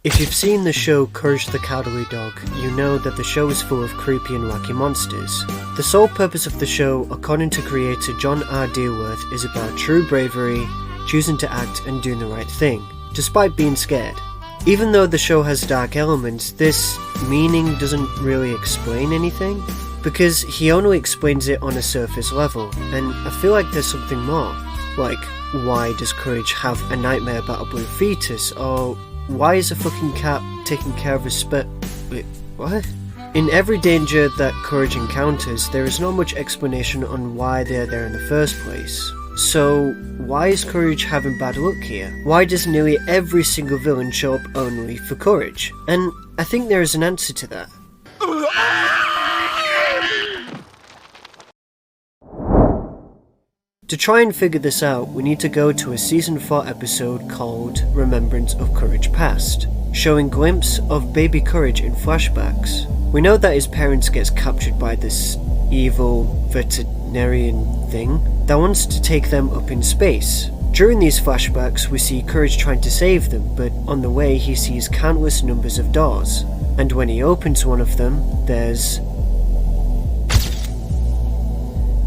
If you've seen the show Courage the Cowardly Dog, you know that the show is full of creepy and wacky monsters. The sole purpose of the show, according to creator John R. Dealworth, is about true bravery, choosing to act and doing the right thing, despite being scared. Even though the show has dark elements, this meaning doesn't really explain anything, because he only explains it on a surface level, and I feel like there's something more. Like, why does Courage have a nightmare about a blue fetus, or why is a fucking cat taking care of his wait, what? In every danger that Courage encounters, there is not much explanation on why they're there in the first place. So, why is Courage having bad luck here? Why does nearly every single villain show up only for Courage? And I think there is an answer to that. To try and figure this out, we need to go to a season 4 episode called Remembrance of Courage Past, showing glimpse of baby Courage in flashbacks. We know that his parents gets captured by this evil veterinarian thing that wants to take them up in space. During these flashbacks, we see Courage trying to save them, but on the way he sees countless numbers of doors, and when he opens one of them, there's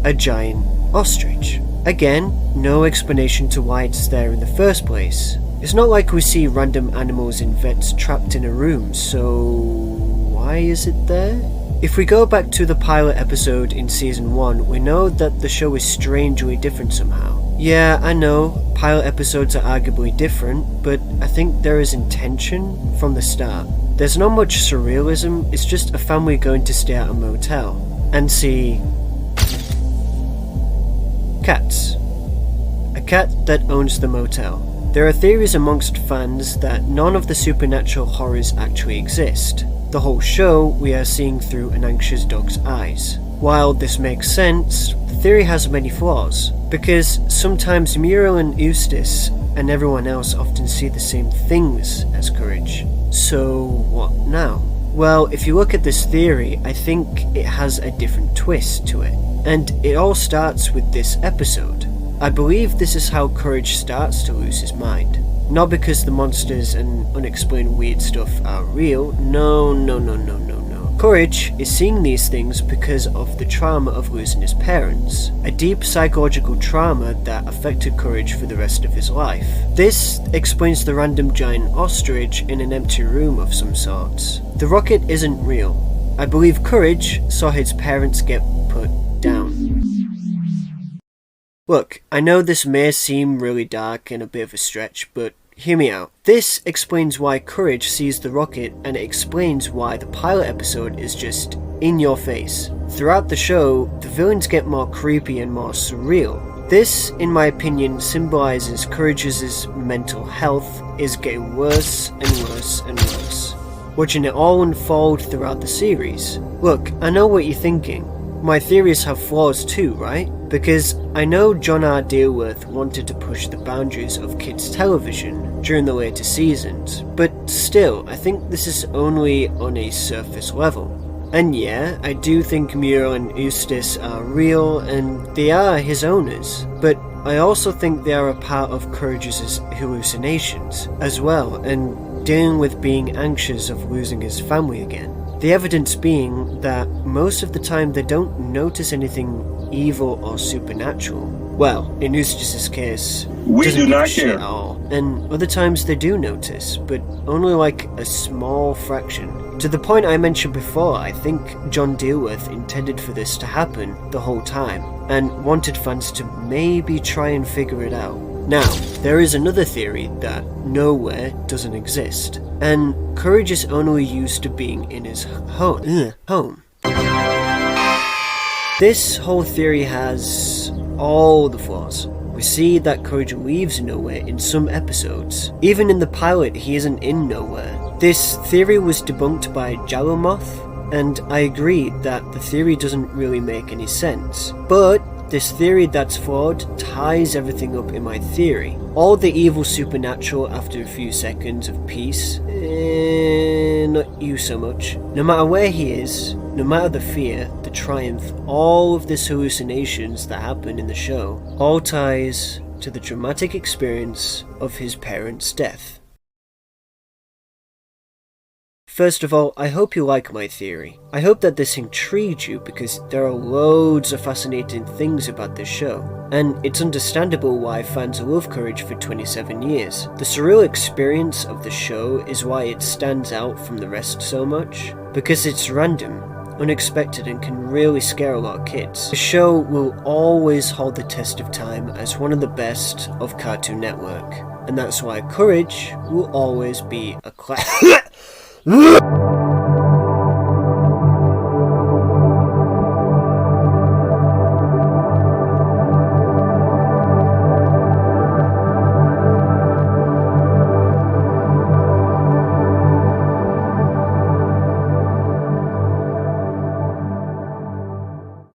a giant ostrich. Again, no explanation to why it's there in the first place. It's not like we see random animals in vets trapped in a room, so why is it there? If we go back to the pilot episode in season 1, we know that the show is strangely different somehow. Yeah, I know, pilot episodes are arguably different, but I think there is intention from the start. There's not much surrealism, it's just a family going to stay at a motel and see cats. A cat that owns the motel. There are theories amongst fans that none of the supernatural horrors actually exist. The whole show we are seeing through an anxious dog's eyes. While this makes sense, the theory has many flaws, because sometimes Muriel and Eustace and everyone else often see the same things as Courage. So what now? Well, if you look at this theory, I think it has a different twist to it. And it all starts with this episode. I believe this is how Courage starts to lose his mind. Not because the monsters and unexplained weird stuff are real, no. Courage is seeing these things because of the trauma of losing his parents. A deep psychological trauma that affected Courage for the rest of his life. This explains the random giant ostrich in an empty room of some sorts. The rocket isn't real. I believe Courage saw his parents get put down. Look, I know this may seem really dark and a bit of a stretch, but hear me out. This explains why Courage sees the rocket, and it explains why the pilot episode is just in your face. Throughout the show, the villains get more creepy and more surreal. This, in my opinion, symbolizes Courage's mental health is getting worse and worse and worse. Watching it all unfold throughout the series. Look, I know what you're thinking. My theories have flaws too, right? Because I know John R. Dealworth wanted to push the boundaries of kids' television during the later seasons, but still, I think this is only on a surface level. And yeah, I do think Muriel and Eustace are real, and they are his owners, but I also think they are a part of Courage's hallucinations as well, and dealing with being anxious of losing his family again. The evidence being that most of the time they don't notice anything evil or supernatural. Well, in Eustace's case, we do not shit care at all. And other times they do notice, but only like a small fraction. To the point I mentioned before, I think John Dealworth intended for this to happen the whole time, and wanted fans to maybe try and figure it out. Now, there is another theory that nowhere doesn't exist, and Courage is only used to being in his home. This whole theory has all the flaws. We see that Courage leaves nowhere in some episodes. Even in the pilot, he isn't in nowhere. This theory was debunked by Jalomoth, and I agree that the theory doesn't really make any sense. But this theory that's flawed ties everything up in my theory. All the evil supernatural after a few seconds of peace, not you so much. No matter where he is, no matter the fear, the triumph, all of these hallucinations that happen in the show, all ties to the traumatic experience of his parents' death. First of all, I hope you like my theory. I hope that this intrigued you because there are loads of fascinating things about this show, and it's understandable why fans love Courage for 27 years. The surreal experience of the show is why it stands out from the rest so much, because it's random, unexpected, and can really scare a lot of kids. The show will always hold the test of time as one of the best of Cartoon Network, and that's why Courage will always be a classic.